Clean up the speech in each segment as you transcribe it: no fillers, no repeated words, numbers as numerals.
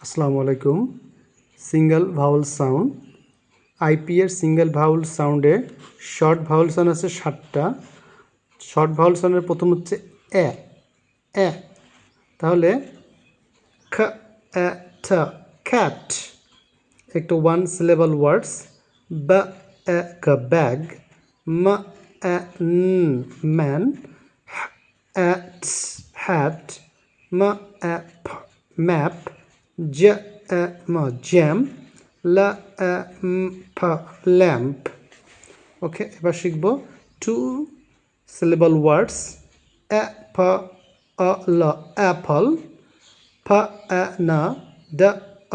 আসসালামু আলাইকুম। Single vowel sound IP এর সিঙ্গেল ভাওয়েল সাউন্ডে শর্ট ভাওয়েল সাউন্ড আছে 7টা। শর্ট ভাওয়েল সাউন্ডের প্রথম হচ্ছে এ এ তাহলে খ এ ঠ ক্যাট একটা ওয়ান সিলেবল ওয়ার্ডস। বা এ ক ব্যাগ, মা এ ন ম্যান, এ ট হ্যাট, মা এ ফ ম্যাপ, জ এ ম জ্যাম, লা এ ফ ল্যাম্প। ওকে, এবার শিখব টু সিলেবল ওয়ার্ডস। এ ফ অ ল অ্যাপল, ফ এ না ড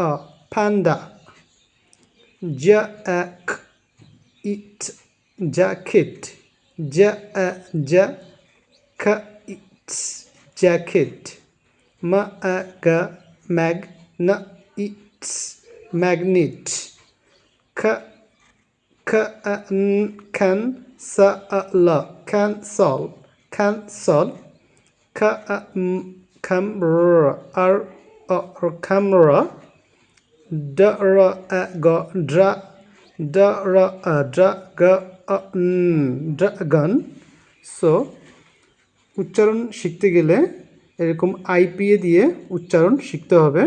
অ পান্ডা, জ এ ক ইট জ্যাকেট, জ এ জ ক ইট জ্যাকেট, ম এ গ ম্যাগ ন ইটস ম্যাগনেট, খ খ ন can s l cancel cancel, k camera camera, dra dragon. So উচ্চারণ শিখতে গেলে এরকম আইপিএ দিয়ে উচ্চারণ শিখতে হবে।